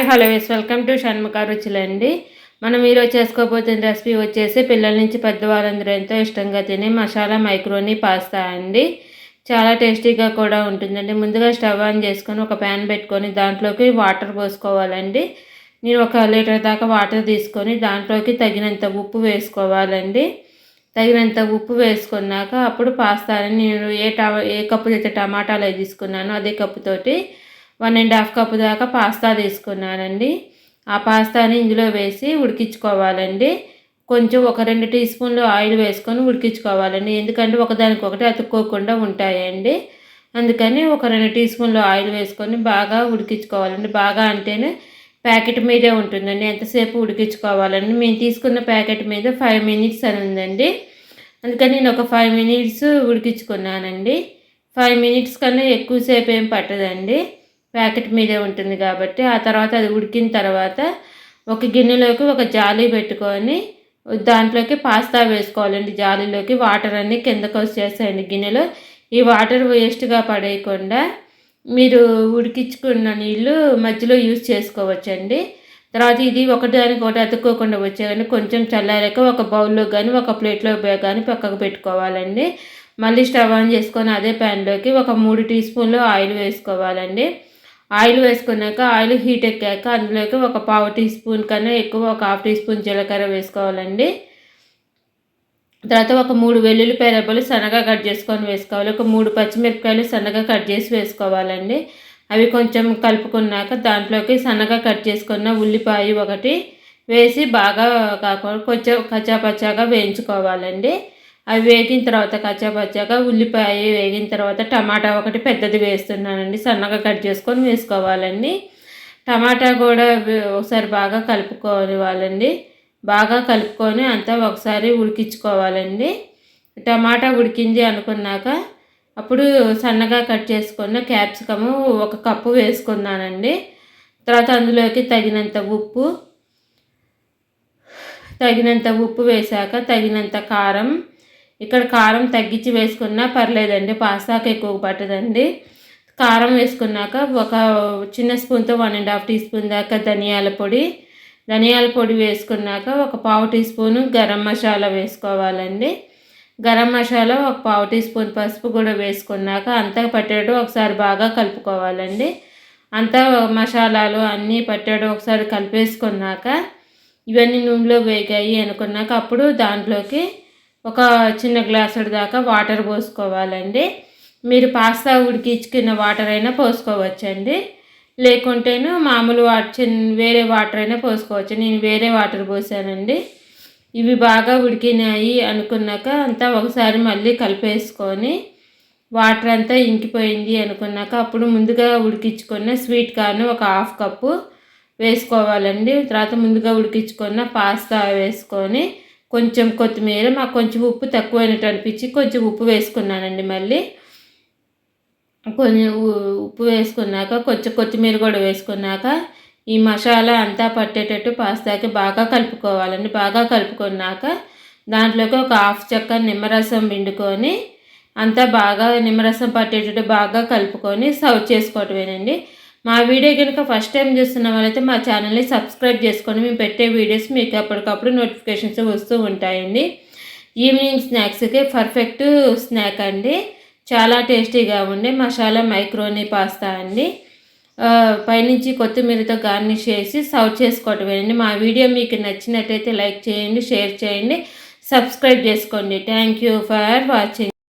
Hi hello welcome to Shanmukha రుచులండి. మనం ఈరోజు చేసుకోబోతున్న రెసిపీ వచ్చేసి పిల్లల నుంచి పెద్దవాళ్ళందరూ ఎంతో ఇష్టంగా తినే మసాలా మైక్రోనీ పాస్తా అండి. చాలా టేస్టీగా కూడా ఉంటుందండి. ముందుగా స్టవ్ ఆన్ చేసుకొని ఒక ప్యాన్ పెట్టుకొని దాంట్లోకి వాటర్ పోసుకోవాలండి. నేను 1 లీటర్ దాకా వాటర్ తీసుకొని దాంట్లోకి తగినంత ఉప్పు వేసుకోవాలండి. తగినంత ఉప్పు వేసుకున్నాక అప్పుడు పాస్తాని నేను ఏ కప్పు అయితే టమాటాలు తీసుకున్నానో అదే కప్పుతోటి 1.5 కప్పు దాకా పాస్తా తీసుకున్నానండి. ఆ పాస్తాని ఇందులో వేసి ఉడికించుకోవాలండి. కొంచెం ఒక 2 టీ స్పూన్లు ఆయిల్ వేసుకొని ఉడికించుకోవాలండి. ఎందుకంటే ఒకదానికొకటి అతుక్కోకుండా ఉంటాయండి. అందుకని ఒక 2 టీ స్పూన్లు ఆయిల్ వేసుకొని బాగా ఉడికించుకోవాలండి. బాగా అంటేనే ప్యాకెట్ మీదే ఉంటుందండి. ఎంతసేపు ఉడికించుకోవాలండి. మేము తీసుకున్న ప్యాకెట్ మీద 5 మినిట్స్ అని ఉందండి. అందుకని నేను ఒక 5 మినిట్స్ ఉడికించుకున్నానండి. 5 మినిట్స్ కన్నా ఎక్కువసేపు ఏం పట్టదండి. ప్యాకెట్ మీదే ఉంటుంది కాబట్టి. ఆ తర్వాత అది ఉడికిన తర్వాత ఒక గిన్నెలోకి ఒక జాలి పెట్టుకొని దాంట్లోకి పాస్తా వేసుకోవాలండి. జాలీలోకి వాటర్ అన్నీ కిందకు వచ్చేస్తాయండి గిన్నెలో. ఈ వాటర్ వేస్ట్గా పడేయకుండా మీరు ఉడికించుకున్న నీళ్ళు మధ్యలో యూజ్ చేసుకోవచ్చండి. తర్వాత ఇది ఒకదానికి ఒకటి అతుక్కోకుండా వచ్చేయాలని కొంచెం చల్లారాక ఒక బౌల్లో కానీ ఒక ప్లేట్లో కానీ పక్కకు పెట్టుకోవాలండి. మళ్ళీ స్టవ్ ఆన్ చేసుకొని అదే ప్యాన్లోకి ఒక 3 టీ స్పూన్లు ఆయిల్ వేసుకోవాలండి. ఆయిల్ వేసుకున్నాక ఆయిల్ హీట్ ఎక్కాక అందులోకి ఒక పావు టీ స్పూన్ కన్నా ఎక్కువ ఒక హాఫ్ టీ స్పూన్ జీలకర్ర వేసుకోవాలండి. తర్వాత ఒక 3 వెల్లుల్లిపాయ రెబ్బలు సన్నగా కట్ చేసుకొని వేసుకోవాలి. ఒక 3 పచ్చిమిరపకాయలు సన్నగా కట్ చేసి వేసుకోవాలండి. అవి కొంచెం కలుపుకున్నాక దాంట్లోకి సన్నగా కట్ చేసుకున్న ఉల్లిపాయ ఒకటి వేసి బాగా కాకుండా కొంచెం కచ్చాపచ్చాగా వేయించుకోవాలండి. అవి వేగిన తర్వాత కచ్చాపచ్చాగా ఉల్లిపాయ వేగిన తర్వాత టమాటా ఒకటి పెద్దది వేస్తున్నానండి. సన్నగా కట్ చేసుకొని వేసుకోవాలండి. టమాటా కూడా ఒకసారి బాగా కలుపుకోవాలండి. బాగా కలుపుకొని అంతా ఒకసారి ఉడికించుకోవాలండి. టమాటా ఉడికింది అనుకున్నాక అప్పుడు సన్నగా కట్ చేసుకున్న క్యాప్సికము 1 కప్పు వేసుకున్నానండి. తర్వాత అందులోకి తగినంత ఉప్పు వేశాక తగినంత కారం, ఇక్కడ కారం తగ్గించి వేసుకున్నా పర్లేదండి, పాస్తాకి ఎక్కువ పట్టదండి. కారం వేసుకున్నాక ఒక చిన్న స్పూన్తో 1.5 టీ స్పూన్ దాకా ధనియాల పొడి వేసుకున్నాక ఒక పావు టీ స్పూను గరం మసాలా వేసుకోవాలండి. గరం మసాలా ఒక పావు టీ స్పూన్ పసుపు కూడా వేసుకున్నాక అంతా పట్టేటట్టు ఒకసారి బాగా కలుపుకోవాలండి. అంతా మసాలాలు అన్నీ పట్టేటట్టు ఒకసారి కలిపేసుకున్నాక ఇవన్నీ నూనెలో వేగాయి అనుకున్నాక అప్పుడు దాంట్లోకి ఒక చిన్న గ్లాసుడు దాకా వాటర్ పోసుకోవాలండి. మీరు పాస్తా ఉడికించుకున్న వాటర్ అయినా పోసుకోవచ్చండి. లేకుంటేను మామూలు వేరే వాటర్ అయినా పోసుకోవచ్చు. నేను వేరే వాటర్ పోసానండి. ఇవి బాగా ఉడికినాయి అనుకున్నాక అంతా ఒకసారి మళ్ళీ కలిపేసుకొని వాటర్ అంతా ఇంకిపోయింది అనుకున్నాక అప్పుడు ముందుగా ఉడికించుకున్న స్వీట్ కార్న్ ఒక 1/2 కప్పు వేసుకోవాలండి. తర్వాత ముందుగా ఉడికించుకున్న పాస్తా వేసుకొని కొంచెం కొత్తిమీర, మాకు కొంచెం ఉప్పు తక్కువైనట్టు అనిపించి కొంచెం ఉప్పు వేసుకున్నానండి. మళ్ళీ కొంచెం ఉప్పు వేసుకున్నాక కొంచెం కొత్తిమీర కూడా వేసుకున్నాక ఈ మసాలా అంతా పట్టేటట్టు పాస్తాకి బాగా కలుపుకోవాలండి. బాగా కలుపుకున్నాక దాంట్లోకి ఒక 1/2 చెక్క నిమ్మరసం పిండుకొని అంతా బాగా నిమ్మరసం పట్టేటట్టు బాగా కలుపుకొని సర్వ్ చేసుకోవటమేనండి. మా వీడియో కనుక ఫస్ట్ టైం చూస్తున్న వాళ్ళైతే మా ఛానల్ని సబ్స్క్రైబ్ చేసుకొని మేము పెట్టే వీడియోస్ మీకు అప్పటికప్పుడు నోటిఫికేషన్స్ వస్తూ ఉంటాయండి. ఈవినింగ్ స్నాక్స్కి పర్ఫెక్ట్ స్నాక్ అండి. చాలా టేస్టీగా ఉండే మసాలా మైక్రోనీ పాస్తా అండి. పైనుంచి కొత్తిమీరతో గార్నిష్ చేసి సర్వ్ చేసుకోవటమేనండి. మా వీడియో మీకు నచ్చినట్టయితే లైక్ చేయండి, షేర్ చేయండి, సబ్స్క్రైబ్ చేసుకోండి. Thank you for watching.